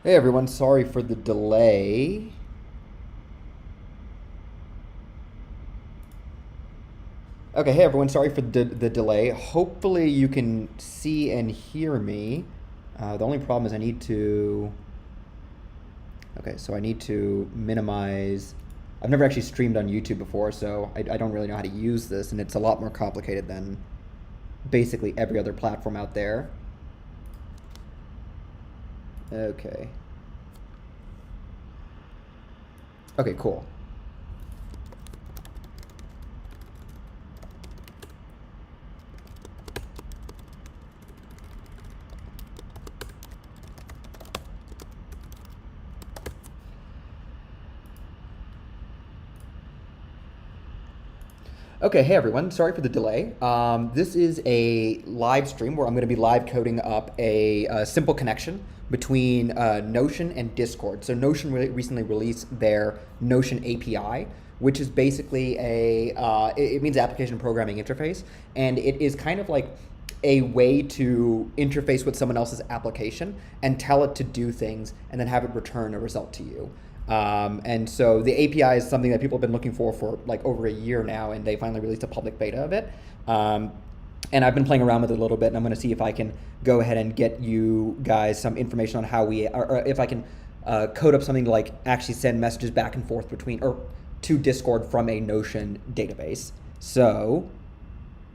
Hey everyone, sorry for the delay. Okay, hey everyone, sorry for the delay. Hopefully you can see and hear me. The only problem is I need to... Okay, so I need to minimize... I've never actually streamed on YouTube before, so I don't really know how to use this, and it's a lot more complicated than basically every other platform out there. Okay. Okay, cool. Okay, hey everyone, sorry for the delay. This is a live stream where I'm going to be live coding up a simple connection between Notion and Discord. So Notion recently released their Notion API, which is basically it means application programming interface, and it is kind of like a way to interface with someone else's application and tell it to do things and then have it return a result to you. And so the API is something that people have been looking for like over a year now, and they finally released a public beta of it. And I've been playing around with it a little bit, and I'm going to see if I can go ahead and get you guys some information on how or if I can code up something to like actually send messages back and forth between, or to Discord from a Notion database. So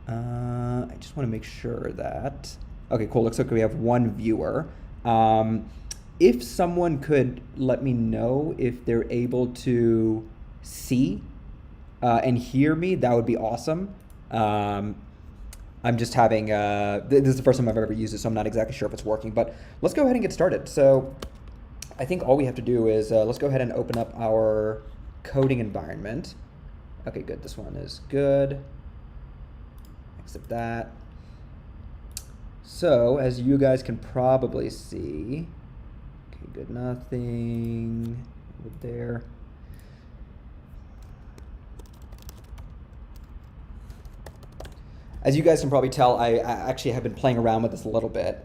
I just want to make sure that, okay, cool. Looks like we have one viewer. If someone could let me know if they're able to see and hear me, that would be awesome. I'm just having, this is the first time I've ever used it, so I'm not exactly sure if it's working, but let's go ahead and get started. So I think all we have to do is, let's go ahead and open up our coding environment. Okay, good, this one is good. Exit that. So as you guys can probably see, good, nothing there. As you guys can probably tell, I actually have been playing around with this a little bit.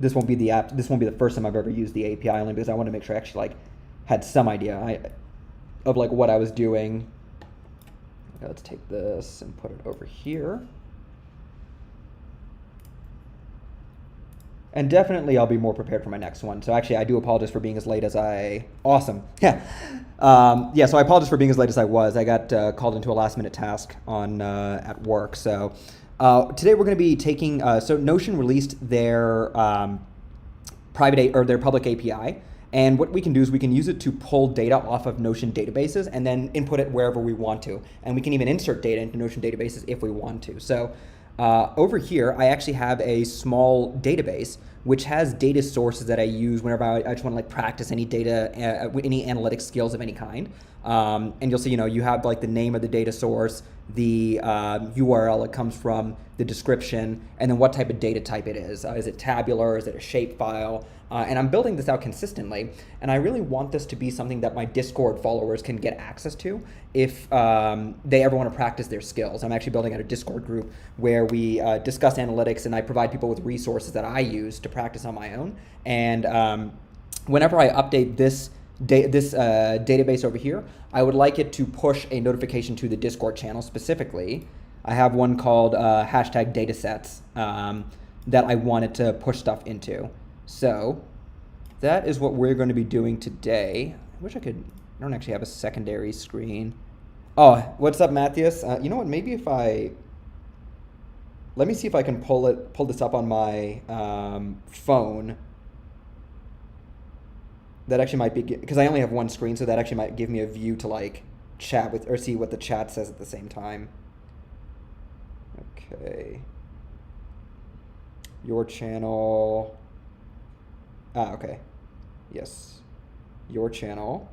This won't be the first time I've ever used the API, only because I want to make sure I actually like had some idea of like what I was doing. Okay, let's take this and put it over here. And definitely I'll be more prepared for my next one. So actually I do apologize for being as late as awesome. Yeah. So I apologize for being as late as I was. I got called into a last minute task on at work. So today we're going to be taking, so Notion released their their public API. And what we can do is we can use it to pull data off of Notion databases and then input it wherever we want to. And we can even insert data into Notion databases if we want to. So over here, I actually have a small database which has data sources that I use whenever I just want to like practice any data, any analytic skills of any kind. And you'll see, you have like the name of the data source, the URL it comes from, the description, and then what type of data type it is. Is it tabular? Is it a shapefile? And I'm building this out consistently, and I really want this to be something that my Discord followers can get access to if they ever want to practice their skills. I'm actually building out a Discord group where we discuss analytics, and I provide people with resources that I use to practice on my own. And whenever I update this database over here, I would like it to push a notification to the Discord channel specifically. I have one called #datasets that I wanted to push stuff into. So that is what we're going to be doing today. I wish I don't actually have a secondary screen. Oh, what's up, Matthias? You know what, maybe if let me see if I can pull this up on my phone. That actually might be, because I only have one screen, so that actually might give me a view to like chat with, or see what the chat says at the same time. Okay. Your channel. Okay. Yes. Your channel.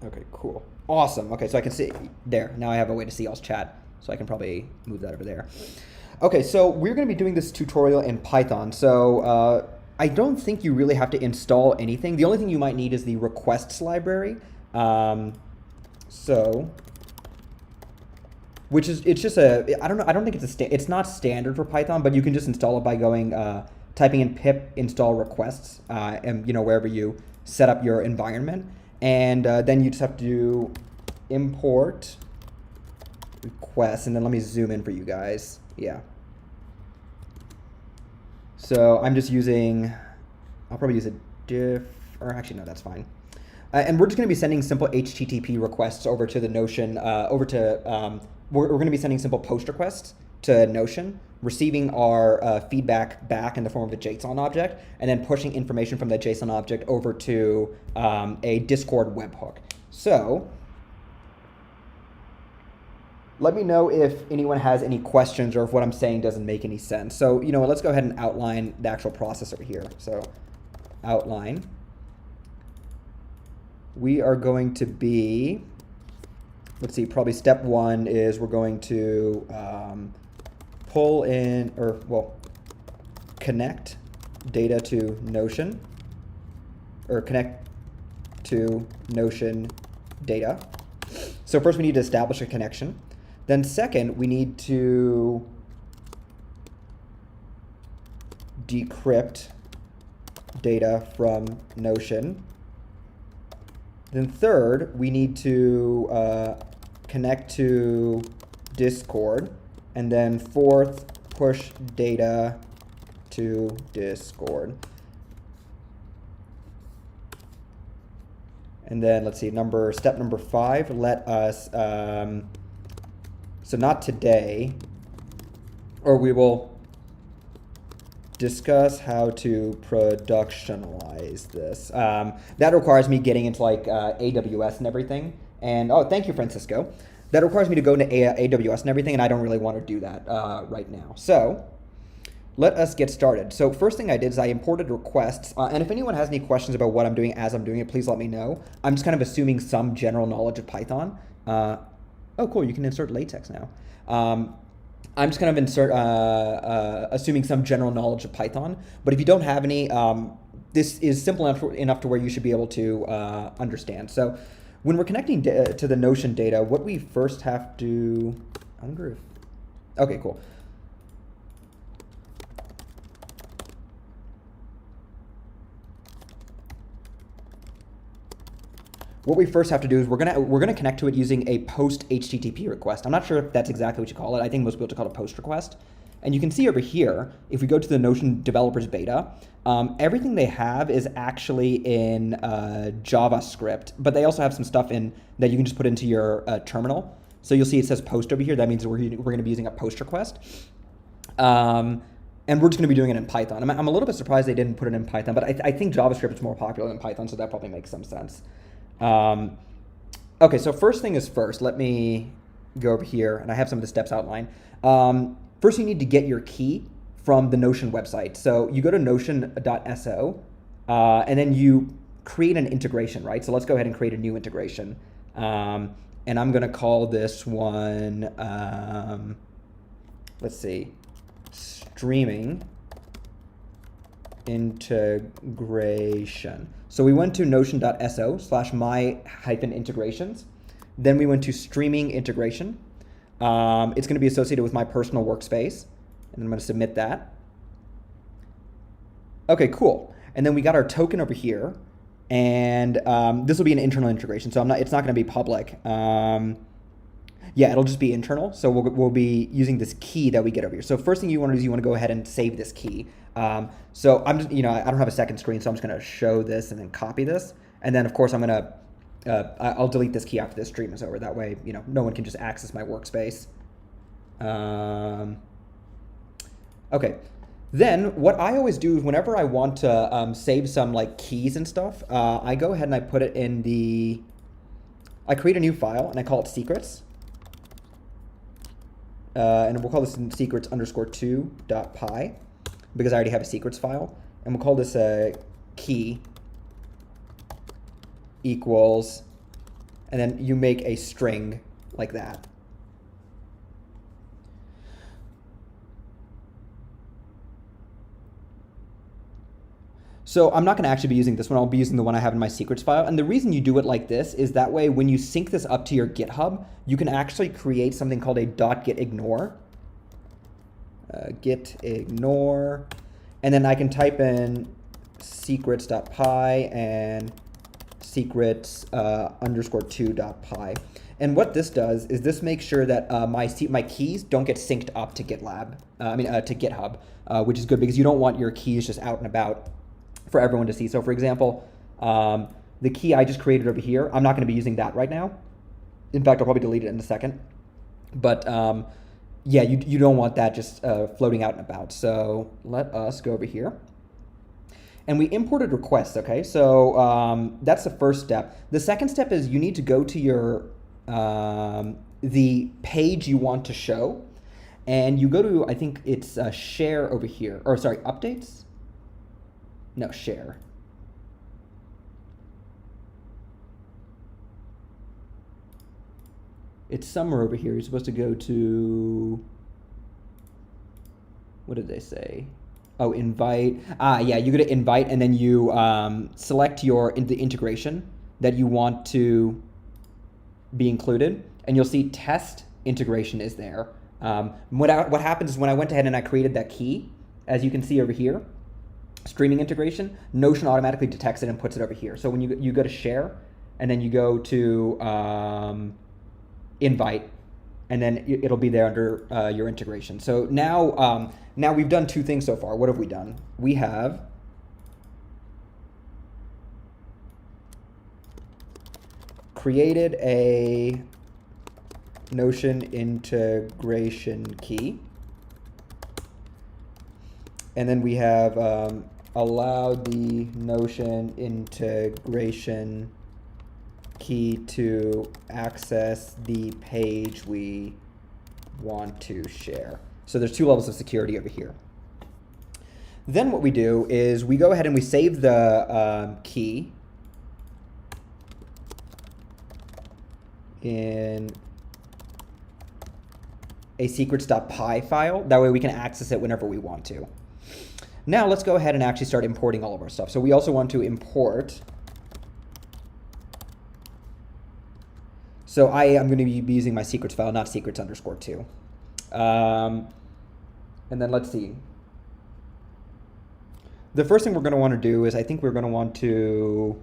Okay, cool. Awesome. Okay, so I can see there. Now I have a way to see y'all's chat, so I can probably move that over there. Okay, so we're going to be doing this tutorial in Python. So I don't think you really have to install anything. The only thing you might need is the requests library. Which is, it's just I don't know, I don't think it's not standard for Python, but you can just install it by going typing in pip install requests, and wherever you set up your environment, and then you just have to do import requests, and then let me zoom in for you guys. Yeah. So I'm just using, I'll probably use a diff, or actually no, that's fine. And we're just going to be sending simple HTTP requests over to the Notion, we're going to be sending simple post requests to Notion, receiving our feedback back in the form of a JSON object, and then pushing information from that JSON object over to a Discord webhook. So let me know if anyone has any questions or if what I'm saying doesn't make any sense. So, let's go ahead and outline the actual process over here. So outline. We are going to be, let's see, probably step one is we're going to pull in, connect data to Notion, or connect to Notion data. So first we need to establish a connection. Then second, we need to decrypt data from Notion. Then third, we need to connect to Discord. And then fourth, push data to Discord. And then let's see, step number 5, let us, so not today, or we will discuss how to productionalize this. That requires me getting into like AWS and everything. And oh, thank you, Francisco. That requires me to go into AWS and everything, and I don't really want to do that right now. So let us get started. So first thing I did is I imported requests. And if anyone has any questions about what I'm doing as I'm doing it, please let me know. I'm just kind of assuming some general knowledge of Python. Oh, cool. You can insert latex now. I'm just kind of assuming some general knowledge of Python. But if you don't have any, this is simple enough to where you should be able to understand. So when we're connecting to the Notion data, what we first have to, I wonder if, okay, cool. What we first have to do is we're gonna connect to it using a post HTTP request. I'm not sure if that's exactly what you call it. I think most people call it a post request. And you can see over here, if we go to the Notion developers beta, everything they have is actually in JavaScript, but they also have some stuff in that you can just put into your terminal. So you'll see it says post over here. That means we're gonna be using a post request. And we're just gonna be doing it in Python. I'm a little bit surprised they didn't put it in Python, but I think JavaScript is more popular than Python, so that probably makes some sense. Okay, so first thing is first, let me go over here, and I have some of the steps outlined. First, you need to get your key from the Notion website. So you go to notion.so, and then you create an integration, right? So let's go ahead and create a new integration. And I'm going to call this one, let's see, streaming integration. So we went to notion.so/my-integrations. Then we went to streaming integration. It's going to be associated with my personal workspace. And I'm going to submit that. Okay, cool. And then we got our token over here. And this will be an internal integration. So it's not going to be public. Yeah, it'll just be internal. So we'll be using this key that we get over here. So first thing you want to do is you want to go ahead and save this key. So I'm just, I don't have a second screen, so I'm just going to show this and then copy this. And then of course I'm going to, I'll delete this key after this stream is over. That way, no one can just access my workspace. Okay. Then what I always do is whenever I want to save some like keys and stuff, I go ahead and I put it in I create a new file and I call it secrets. And we'll call this secrets_2.py because I already have a secrets file. And we'll call this a key equals, and then you make a string like that. So I'm not going to actually be using this one. I'll be using the one I have in my secrets file. And the reason you do it like this is that way when you sync this up to your GitHub, you can actually create something called a .gitignore. Gitignore. And then I can type in secrets.py and secrets _2.py. And what this does is this makes sure that my keys don't get synced up to GitLab, to GitHub, which is good because you don't want your keys just out and about for everyone to see. So for example, the key I just created over here, I'm not going to be using that right now. In fact, I'll probably delete it in a second. But yeah, you don't want that just floating out and about. So let us go over here. And we imported requests, okay? So that's the first step. The second step is you need to go to your the page you want to show, and you go to, I think it's share over here, or sorry, updates? No, share. It's somewhere over here. You're supposed to go to, what did they say? Oh, invite. Yeah, you go to invite, and then you select the integration that you want to be included, and you'll see test integration is there. What happens is when I went ahead and I created that key, as you can see over here, streaming integration, Notion automatically detects it and puts it over here. So when you go to share, and then you go to invite, and then it'll be there under your integration. So now, now we've done two things so far. What have we done? We have created a Notion integration key, and then we have allowed the Notion integration key to access the page we want to share. So there's two levels of security over here. Then what we do is we go ahead and we save the key in a secrets.py file. That way we can access it whenever we want to. Now let's go ahead and actually start importing all of our stuff. So we also want to import. So I am going to be using my secrets file, not secrets _2. And then let's see. The first thing we're going to want to do is I think we're going to want to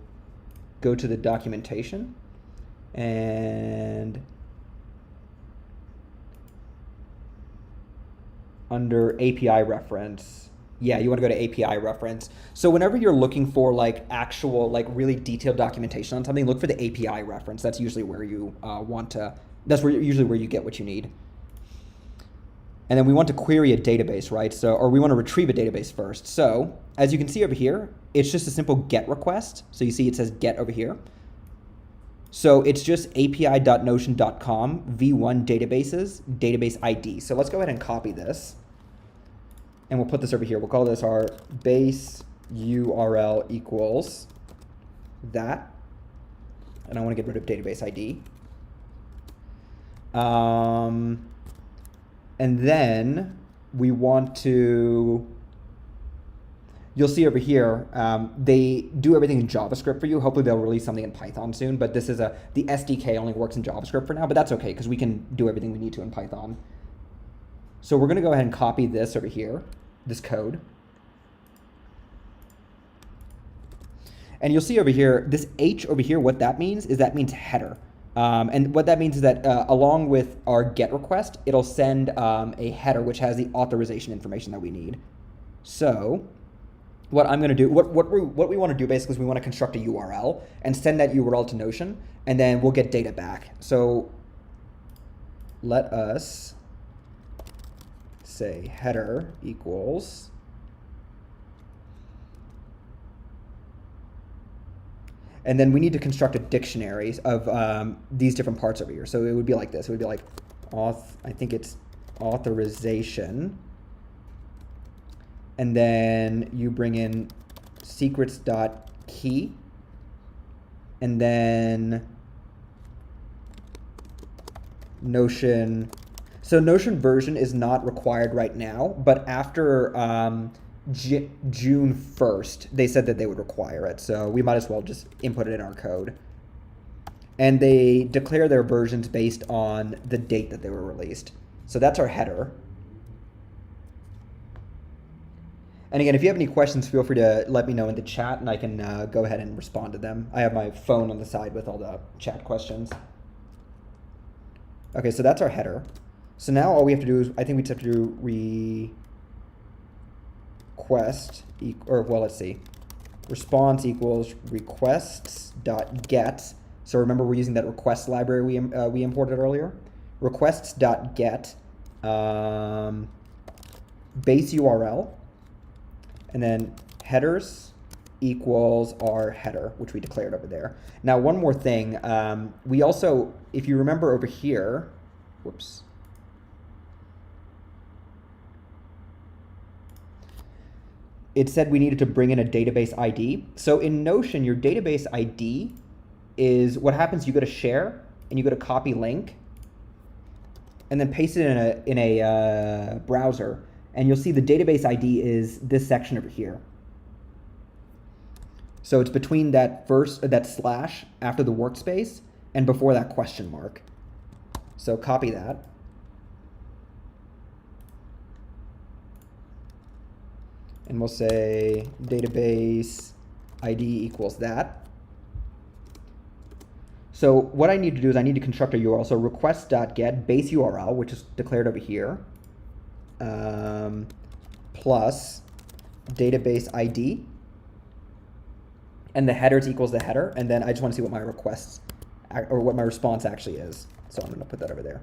go to the documentation and under API reference. Yeah, you want to go to API reference. So whenever you're looking for like actual, like really detailed documentation on something, look for the API reference. That's usually where you that's usually where you get what you need. And then we want to query a database, right? So, or we want to retrieve a database first. So as you can see over here, it's just a simple GET request. So you see it says GET over here. So it's just api.notion.com v1 databases, database ID. So let's go ahead and copy this. And we'll put this over here. We'll call this our base URL equals that. And I want to get rid of database ID. And then we want to, you'll see over here, they do everything in JavaScript for you. Hopefully they'll release something in Python soon, but this is the SDK only works in JavaScript for now, but that's okay because we can do everything we need to in Python. So we're gonna go ahead and copy this over here, this code. And you'll see over here, this H over here, what that means is that means header. And what that means is that along with our GET request, it'll send a header which has the authorization information that we need. So what I'm going to do, what we want to do basically is we want to construct a URL and send that URL to Notion, and then we'll get data back. So let us say header equals and then we need to construct a dictionary of these different parts over here. So it would be like this. It would be like I think it's authorization. And then you bring in secrets.key. And then Notion. So Notion version is not required right now, but after June 1st, they said that they would require it. So we might as well just input it in our code. And they declare their versions based on the date that they were released. So that's our header. And again, if you have any questions, feel free to let me know in the chat, and I can go ahead and respond to them. I have my phone on the side with all the chat questions. Okay, so that's our header. So now all we have to do is, I think we just have to do request, or well, let's see. Response equals requests.get. So remember, we're using that request library we imported earlier. Requests.get base URL, and then headers equals our header, which we declared over there. Now, one more thing. We also, if you remember over here, whoops. It said we needed to bring in a database ID. So in Notion, your database ID is what happens. You go to share and you go to copy link and then paste it in a browser. And you'll see the database ID is this section over here. So it's between that that slash after the workspace and before that question mark. So copy that. And we'll say database ID equals that. So what I need to do is I need to construct a URL. So request.get base URL, which is declared over here, plus database ID. And the headers equals the header. And then I just want to see what my requests or what my response actually is. So I'm going to put that over there.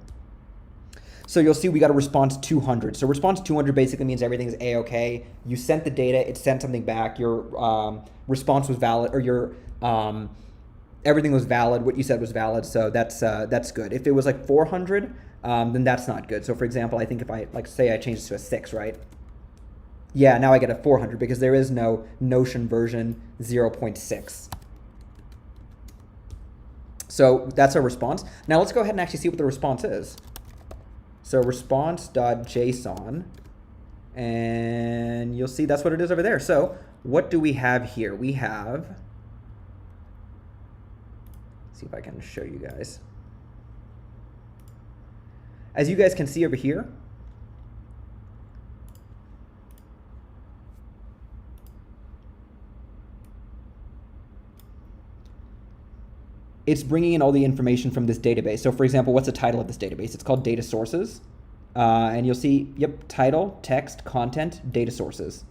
So you'll see we got a response 200. So response 200 basically means everything is A-OK. You sent the data, it sent something back. Your response was valid, or your everything was valid. What you said was valid. So that's good. If it was like 400, then that's not good. So for example, I think if I say I change this to a 6, right? Yeah, now I get a 400 because there is no Notion version 0.6. So that's our response. Now let's go ahead and actually see what the response is. So response.json, and you'll see that's what it is over there. So what do we have here? We have, let's see if I can show you guys. As you guys can see over here, it's bringing in all the information from this database. So for example, what's the title of this database? It's called data sources. And you'll see, yep, title, text, content, data sources.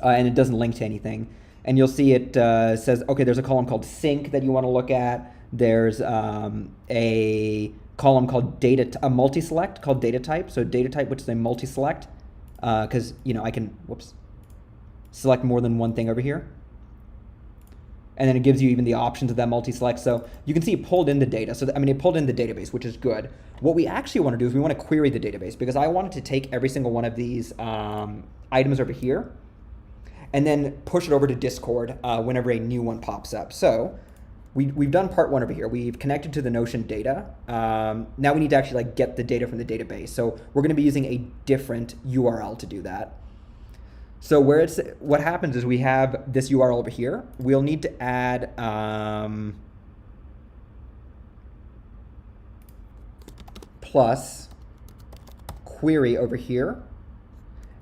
And it doesn't link to anything. And you'll see it says, okay, there's a column called sync that you want to look at. There's a column called a multi-select called data type. So data type, which is a multi-select, because I can, select more than one thing over here. And then it gives you even the options of that multi-select. So you can see it pulled in the data. So it pulled in the database, which is good. What we actually want to do is we want to query the database, because I wanted to take every single one of these items over here and then push it over to Discord whenever a new one pops up. So we've done part one over here. We've connected to the Notion data. Now we need to actually get the data from the database. So we're going to be using a different URL to do that. So what happens is we have this URL over here. We'll need to add plus query over here.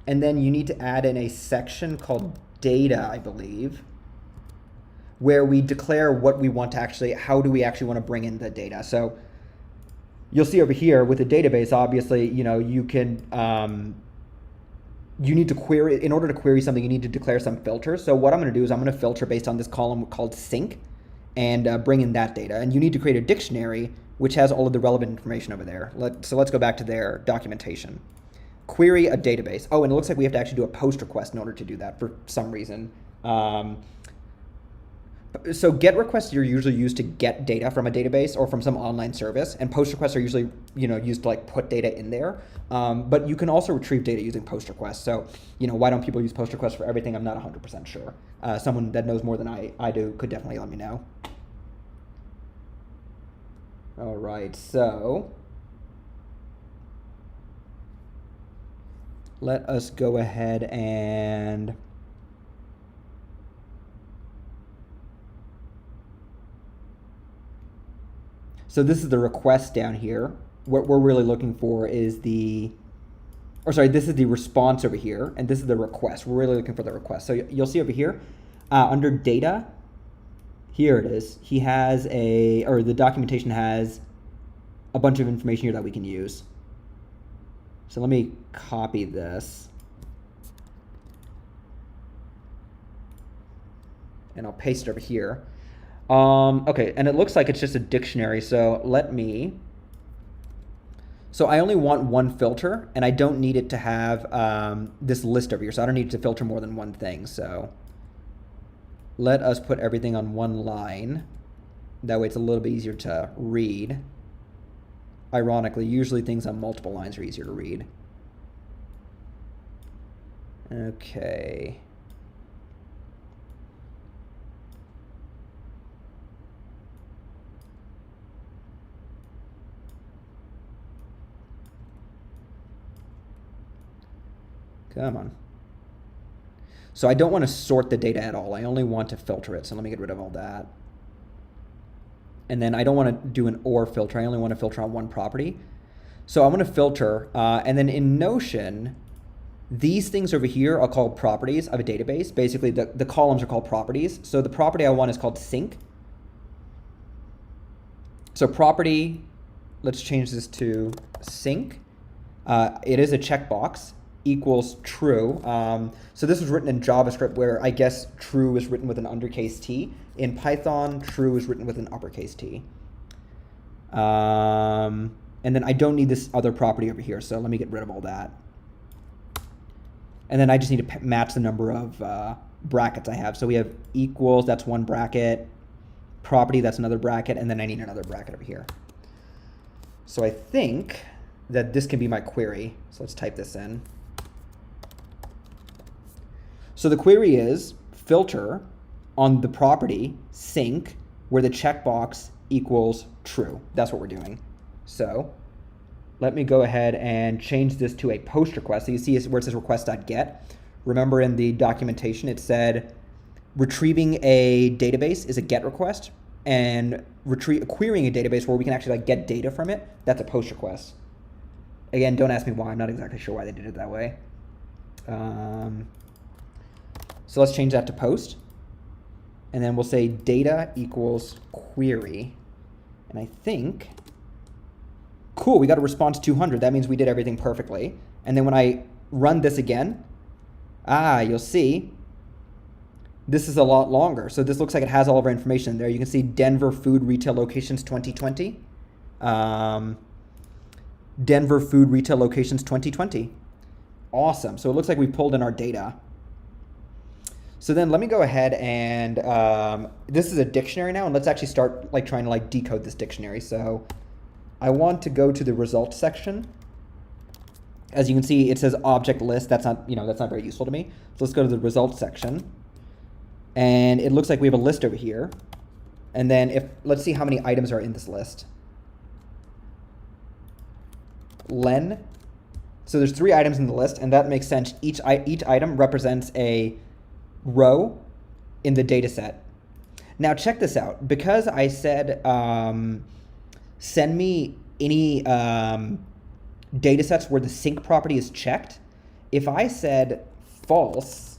And then you need to add in a section called data, I believe, where we declare what we want to how do we actually want to bring in the data. So you'll see over here with the database, obviously, you can, you need to query, in order to query something, you need to declare some filters. So what I'm going to do is I'm going to filter based on this column called sync and bring in that data. And you need to create a dictionary which has all of the relevant information over there. So let's go back to their documentation. Query a database. Oh, and it looks like we have to actually do a post request in order to do that for some reason. So GET requests are usually used to get data from a database or from some online service, and post requests are usually used to put data in there. But you can also retrieve data using post requests. So why don't people use post requests for everything? I'm not 100% sure. Someone that knows more than I do could definitely let me know. All right, so let us go ahead and so this is the request down here. What we're really looking for is the or sorry, this is the response over here, and this is the request. We're really looking for the request. So you'll see over here, under data, here it is. He has the documentation has a bunch of information here that we can use. So let me copy this. And I'll paste it over here. Okay, and it looks like it's just a dictionary. So so I only want one filter, and I don't need it to have this list over here. So I don't need to filter more than one thing. So let us put everything on one line. That way it's a little bit easier to read. Ironically, usually things on multiple lines are easier to read. Okay. Come on. So I don't want to sort the data at all. I only want to filter it. So let me get rid of all that. And then I don't want to do an OR filter. I only want to filter on one property. So I want to filter, and then in Notion, these things over here are called properties of a database. Basically, the columns are called properties. So the property I want is called sync. So property, let's change this to sync. It is a checkbox, equals true. So this was written in JavaScript, where I guess true is written with an undercase T. In Python, true is written with an uppercase T. And then I don't need this other property over here, so let me get rid of all that. And then I just need to match the number of brackets I have. So we have equals, that's one bracket. Property, that's another bracket. And then I need another bracket over here. So I think that this can be my query. So let's type this in. So the query is filter on the property sync where the checkbox equals true. That's what we're doing. So let me go ahead and change this to a post request. So you see where it says request.get. Remember in the documentation it said retrieving a database is a GET request, and querying a database where we can actually get data from it, that's a POST request. Again, don't ask me why. I'm not exactly sure why they did it that way. So let's change that to POST. And then we'll say data equals query. And I think, cool, we got a response 200. That means we did everything perfectly. And then when I run this again, you'll see this is a lot longer. So this looks like it has all of our information there. You can see Denver food retail locations 2020. Denver food retail locations 2020. Awesome. So it looks like we pulled in our data. So then let me go ahead and this is a dictionary now, and let's actually start trying to decode this dictionary. So I want to go to the results section. As you can see, it says object list. That's not very useful to me. So let's go to the results section. And it looks like we have a list over here. And then let's see how many items are in this list. Len. So there's 3 items in the list, and that makes sense. Each item represents a row in the data set. Now check this out. Because I said send me any data sets where the sync property is checked, if I said false,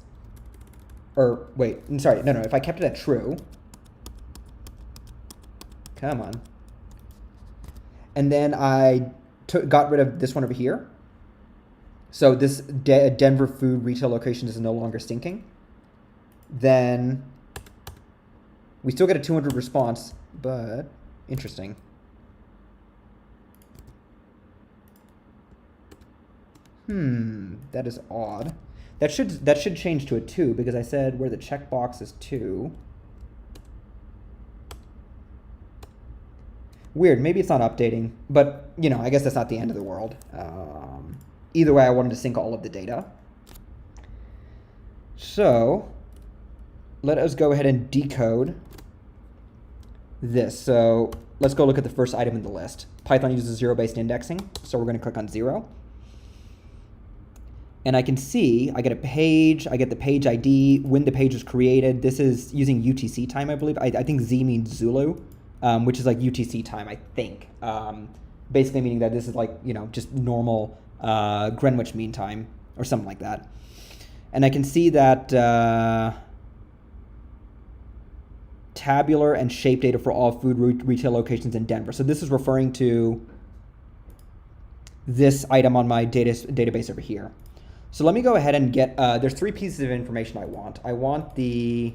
or wait, I'm sorry, no, if I kept it at true, come on, and then I got rid of this one over here, so this Denver food retail location is no longer syncing, then we still get a 200 response, but interesting. That is odd. That should change to a 2 because I said where the checkbox is 2. Weird, maybe it's not updating, but I guess that's not the end of the world. Either way, I wanted to sync all of the data. So let us go ahead and decode this. So let's go look at the first item in the list. Python uses zero-based indexing, so we're going to click on 0. And I can see I get a page, I get the page ID, when the page was created. This is using UTC time, I believe. I think Z means Zulu, which is UTC time, I think. Basically meaning that this is just normal Greenwich Mean Time or something like that. And I can see that tabular and shape data for all food retail locations in Denver. So this is referring to this item on my database over here. So let me go ahead and get, there's 3 pieces of information I want. I want the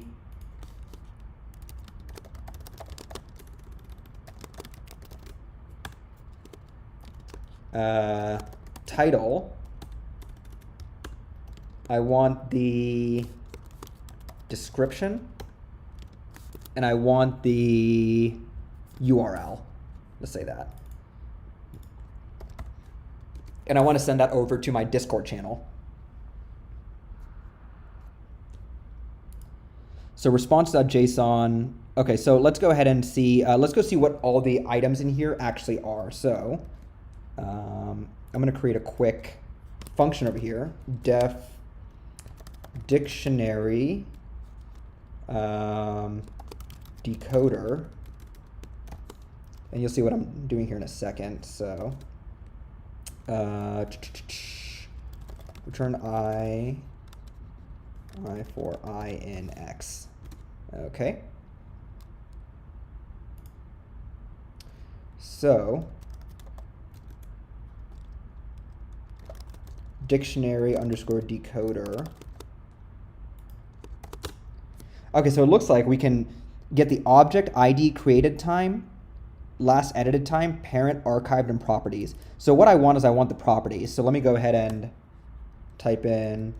title. I want the description, and I want the URL. Let's say that. And I want to send that over to my Discord channel. So response.json. Okay, so let's go ahead and see, let's go see what all the items in here actually are. So I'm going to create a quick function over here, def dictionary decoder, and you'll see what I'm doing here in a second. So return I for I in X. Okay. So dictionary underscore decoder. Okay, so it looks like we can get the object ID created time, last edited time, parent, archived, and properties. So what I want is I want the properties. So let me go ahead and type in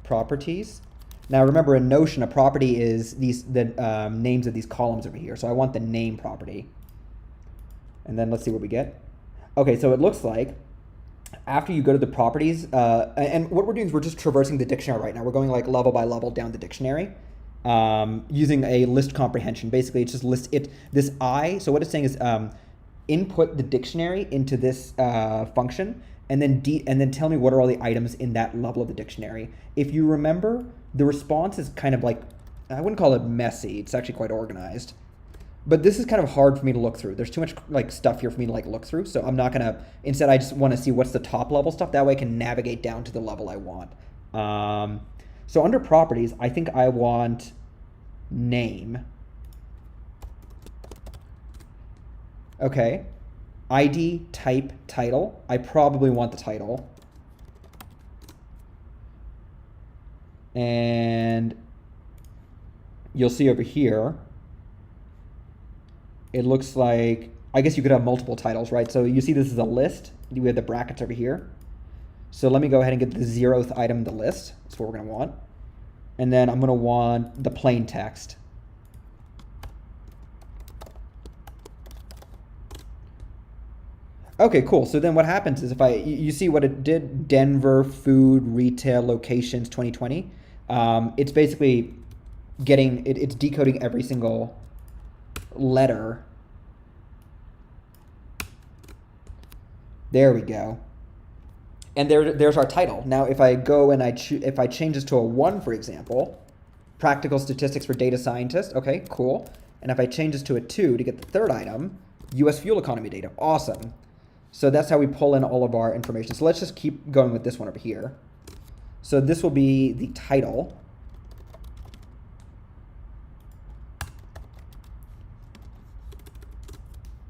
properties. Now remember, in Notion, a property is the names of these columns over here. So I want the name property. And then let's see what we get. Okay, so it looks like after you go to the properties, and what we're doing is we're just traversing the dictionary right now. We're going like level by level down the dictionary. Using a list comprehension. Basically, it's just list it, this I. So what it's saying is input the dictionary into this function, and then tell me what are all the items in that level of the dictionary. If you remember, the response is kind of like, I wouldn't call it messy. It's actually quite organized. But this is kind of hard for me to look through. There's too much like stuff here for me to like look through. So I'm not gonna. Instead, I just want to see what's the top level stuff. That way, I can navigate down to the level I want. So under properties, I think I want name. Okay. ID, type, title. I probably want the title. And you'll see over here, it looks like, I guess you could have multiple titles, right? So you see this is a list. We have the brackets over here. So let me go ahead and get the 0th item in the list. That's what we're going to want. And then I'm going to want the plain text. Okay, cool. So then what happens is if you see what it did, Denver food retail locations 2020. It's basically it's decoding every single letter. There we go. And there's our title. Now, if I go and if I change this to a 1, for example, practical statistics for data scientists. Okay, cool. And if I change this to a 2 to get the 3rd item, U.S. fuel economy data. Awesome. So that's how we pull in all of our information. So let's just keep going with this one over here. So this will be the title.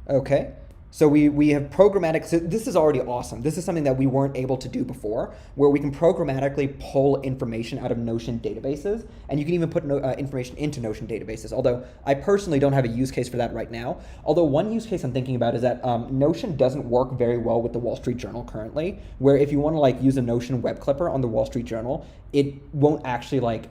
Okay. So we have programmatic, so this is already awesome. This is something that we weren't able to do before, where we can programmatically pull information out of Notion databases, and you can even put information into Notion databases, although I personally don't have a use case for that right now. Although one use case I'm thinking about is that Notion doesn't work very well with the Wall Street Journal currently, where if you want to like use a Notion web clipper on the Wall Street Journal, it won't actually like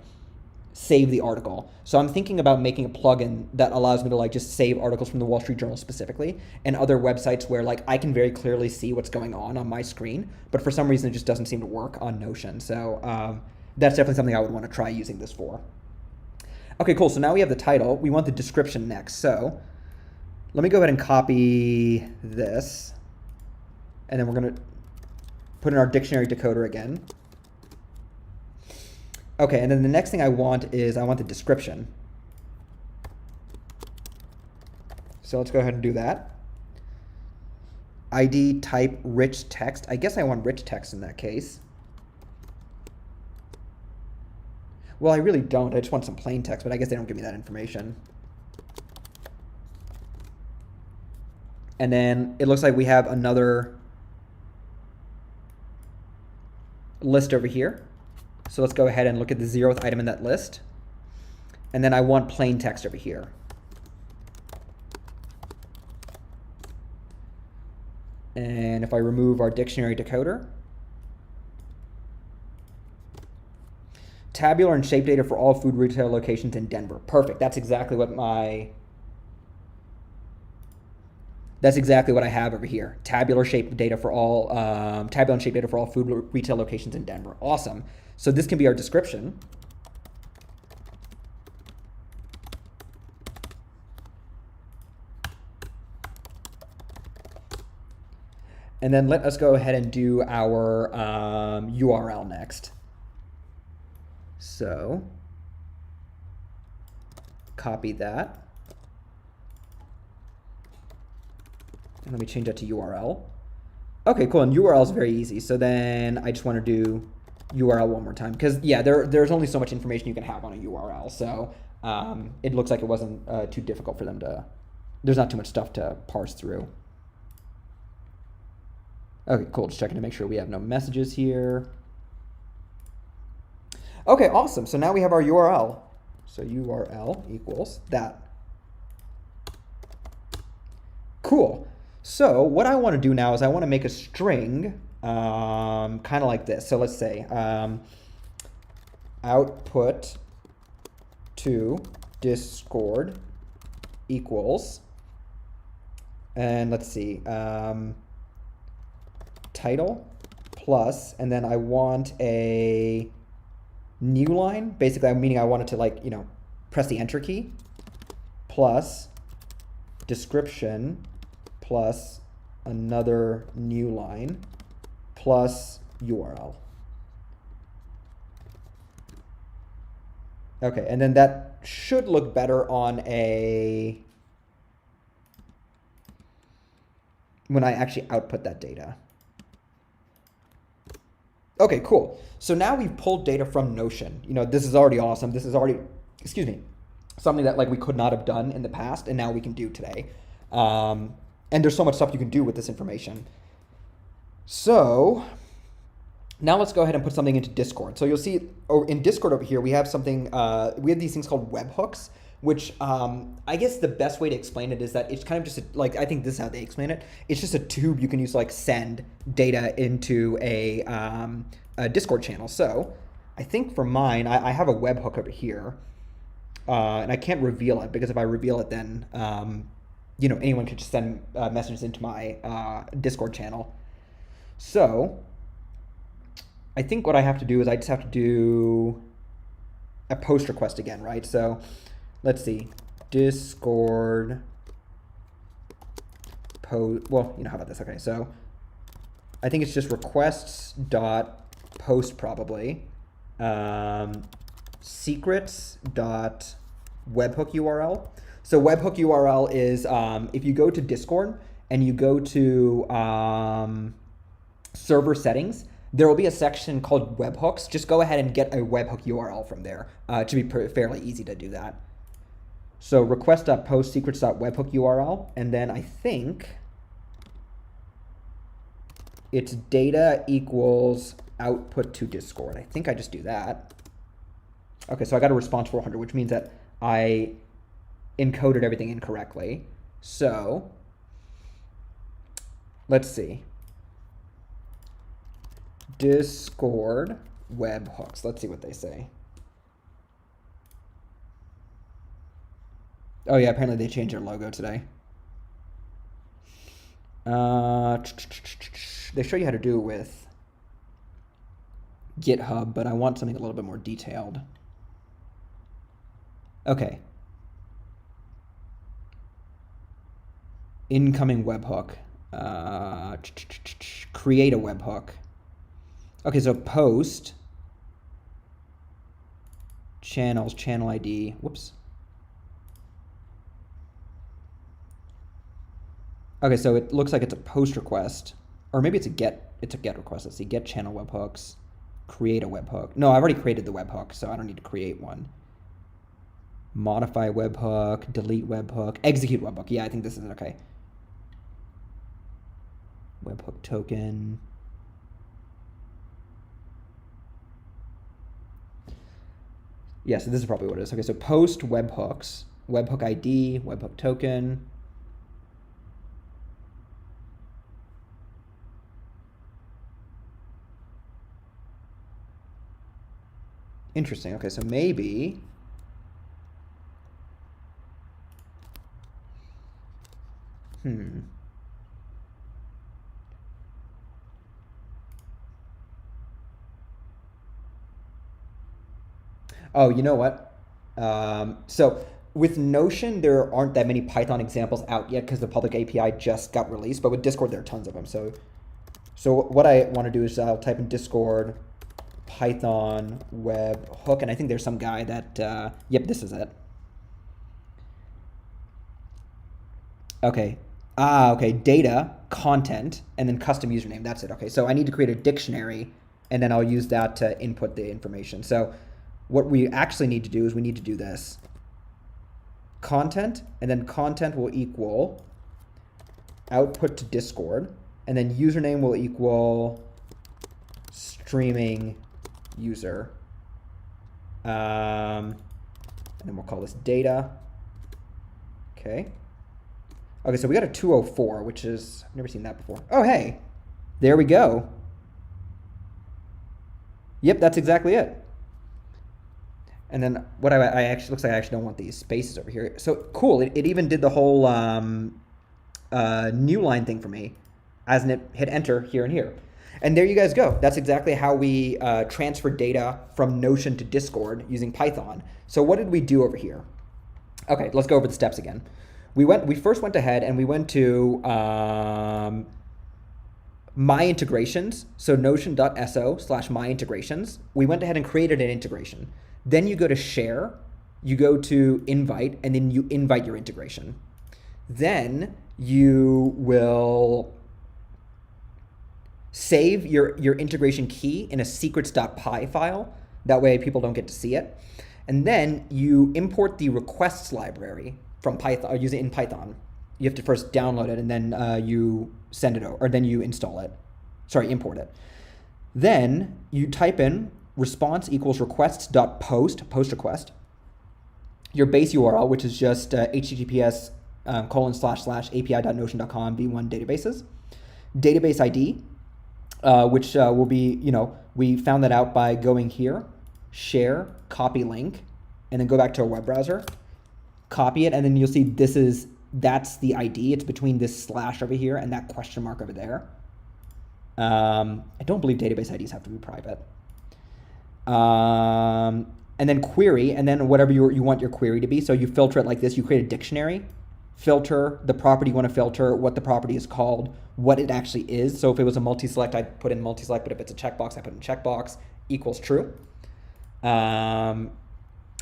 save the article. So I'm thinking about making a plugin that allows me to like just save articles from the Wall Street Journal specifically and other websites where like I can very clearly see what's going on my screen, but for some reason it just doesn't seem to work on Notion. So that's definitely something I would want to try using this for. Okay, cool. So now we have the title. We want the description next. So let me go ahead and copy this, and then we're going to put in our dictionary decoder again. Okay, and then the next thing I want is I want the description. So let's go ahead and do that. ID type rich text. I guess I want rich text in that case. Well, I really don't. I just want some plain text, but I guess they don't give me that information. And then it looks like we have another list over here. So let's go ahead and look at the 0th item in that list. And then I want plain text over here. And if I remove our dictionary decoder, tabular and shape data for all food retail locations in Denver. Perfect. That's exactly what I have over here. Tabular shape data for all food retail locations in Denver. Awesome. So this can be our description. And then let us go ahead and do our URL next. So copy that. And let me change that to URL. Okay, cool. And URL is very easy. So then I just want to do URL one more time. Because, yeah, there's only so much information you can have on a URL. So it looks like it wasn't too difficult for them to... There's not too much stuff to parse through. Okay, cool. Just checking to make sure we have no messages here. Okay, awesome. So now we have our URL. So URL equals that. Cool. So what I want to do now is I want to make a string kind of like this. So let's say output to Discord equals, and let's see, title plus, and then I want a new line. Basically, meaning I want it to, like, you know, press the enter key, plus description plus another new line plus URL. Okay, and then that should look better on a, when I actually output that data. Okay, cool. So now we've pulled data from Notion. You know, this is already awesome. This is already, excuse me, something that, like, we could not have done in the past, and now we can do today. And there's so much stuff you can do with this information. So now let's go ahead and put something into Discord. So you'll see in Discord over here, we have something, we have these things called webhooks, which I guess the best way to explain it is that it's kind of just like, I think this is how they explain it. It's just a tube you can use to, like, send data into a Discord channel. So I think for mine, I have a webhook over here, and I can't reveal it because if I reveal it, then you know, anyone could just send messages into my Discord channel. So I think what I have to do is I just have to do a post request again, right? So let's see, Discord post, well, you know, how about this? Okay, so I think it's just requests dot post probably, secrets dot webhook URL. So webhook URL is if you go to Discord and you go to server settings, there will be a section called webhooks. Just go ahead and get a webhook URL from there. It should be fairly easy to do that. So request.post secrets.webhook URL, and then I think it's data equals output to Discord. I think I just do that. Okay, so I got a response 400, which means that I encoded everything incorrectly. So let's see. Discord webhooks. Let's see what they say. Oh yeah, apparently they changed their logo today. They show you how to do it with GitHub, but I want something a little bit more detailed. Okay. Incoming webhook. Create a webhook. Okay, so post, channels, channel ID, whoops. Okay, so it looks like it's a post request, or maybe it's a get request. Let's see, get channel webhooks, create a webhook. No, I've already created the webhook, so I don't need to create one. Modify webhook, delete webhook, execute webhook. Yeah, I think this is it. Okay. Webhook token. Yeah, so this is probably what it is. Okay, so post webhooks, webhook ID, webhook token. Interesting. Okay, so maybe Oh, you know what? So with Notion, there aren't that many Python examples out yet because the public API just got released. But with Discord, there are tons of them. So what I want to do is I'll type in Discord Python webhook, and I think there's some guy that yep, this is it. Okay. Okay. Data, content, and then custom username. That's it. Okay. So I need to create a dictionary, and then I'll use that to input the information. So what we actually need to do is we need to do this. Content, and then content will equal output to Discord, and then username will equal streaming user. And then we'll call this data. Okay. Okay, so we got a 204, which is, I've never seen that before. Oh, hey, there we go. Yep, that's exactly it. And then what I actually, looks like I actually don't want these spaces over here. So cool, it even did the whole new line thing for me as it hit enter here and here. And there you guys go. That's exactly how we transfer data from Notion to Discord using Python. So what did we do over here? Okay, let's go over the steps again. We first went ahead and we went to my integrations, so notion.so/my integrations. We went ahead and created an integration. Then you go to share, you go to invite, and then you invite your integration. Then you will save your integration key in a secrets.py file. That way people don't get to see it. And then you import the requests library from Python, or use it in Python. You have to first download it, and then you send it over, or then you install it. Sorry, import it. Then you type in response equals requests.post, post request, your base URL, which is just https://api.notion.com v1 databases, database ID, which will be, we found that out by going here, share, copy link, and then go back to our web browser, copy it, and then you'll see that's the ID. It's between this slash over here and that question mark over there. I don't believe database IDs have to be private. And then query, and then whatever you want your query to be. So you filter it like this. You create a dictionary, filter the property you want to filter, what the property is called, what it actually is. So if it was a multi-select, I'd put in multi-select, but if it's a checkbox, I put in checkbox equals true. And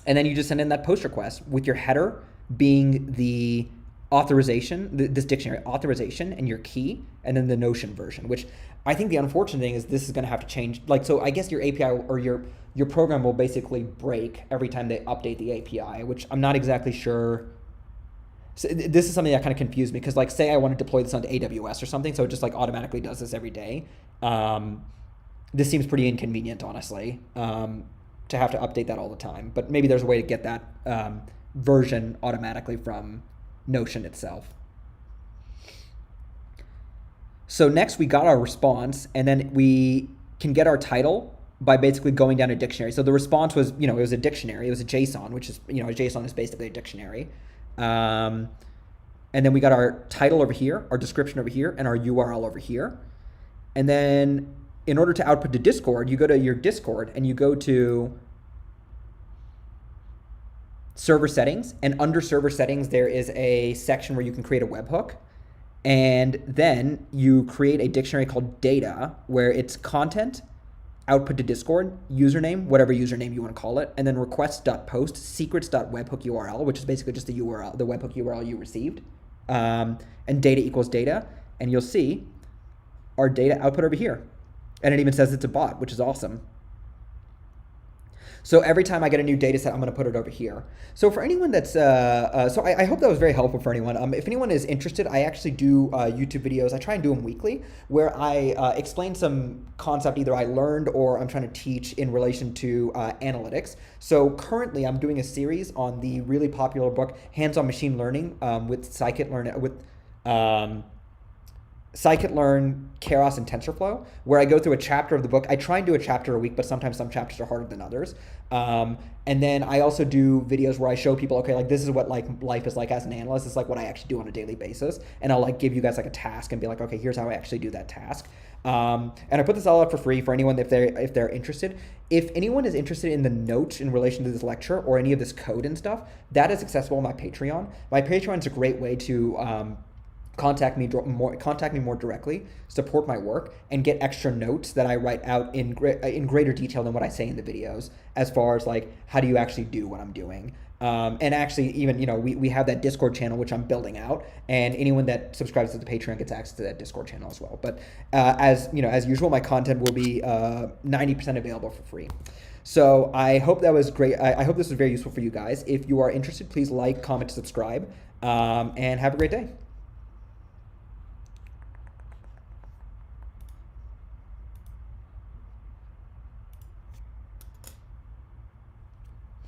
then you just send in that post request with your header being the authorization, this dictionary authorization, and your key, and then the Notion version, which I think the unfortunate thing is this is going to have to change. So I guess your API or your program will basically break every time they update the API, which I'm not exactly sure. So this is something that kind of confused me, because say I want to deploy this onto AWS or something, so it just automatically does this every day. This seems pretty inconvenient, honestly, to have to update that all the time. But maybe there's a way to get that version automatically from Notion itself. So next we got our response, and then we can get our title by basically going down a dictionary. So the response was, it was a dictionary. It was a JSON, which is, a JSON is basically a dictionary. And then we got our title over here, our description over here, and our URL over here. And then in order to output to Discord, you go to your Discord and you go to server settings, and under server settings, there is a section where you can create a webhook. And then you create a dictionary called data, where it's content, output to Discord, username, whatever username you want to call it, and then requests.post, secrets.webhook URL, which is basically just the URL, the webhook URL you received. and data equals data, and you'll see our data output over here. And it even says it's a bot, which is awesome. So every time I get a new data set, I'm going to put it over here. So for anyone that's, so I hope that was very helpful for anyone. If anyone is interested, I actually do YouTube videos. I try and do them weekly, where I explain some concept either I learned or I'm trying to teach in relation to analytics. So currently I'm doing a series on the really popular book, Hands-on Machine Learning with Scikit-learn, Keras, and TensorFlow, where I go through a chapter of the book. I try and do a chapter a week, but sometimes some chapters are harder than others. And then I also do videos where I show people, okay, like this is what like life is like as an analyst. It's like what I actually do on a daily basis. And I'll like give you guys like a task and be like, okay, here's how I actually do that task. And I put this all up for free for anyone if they're interested. If anyone is interested in the notes in relation to this lecture or any of this code and stuff, that is accessible on my Patreon. My Patreon is a great way to contact me more directly, support my work, and get extra notes that I write out in greater detail than what I say in the videos, as far as like how do you actually do what I'm doing. And actually, even we have that Discord channel which I'm building out, and anyone that subscribes to the Patreon gets access to that Discord channel as well. But as usual, my content will be 90% available for free. So I hope that was great. I hope this was very useful for you guys. If you are interested, please like, comment, subscribe, and have a great day.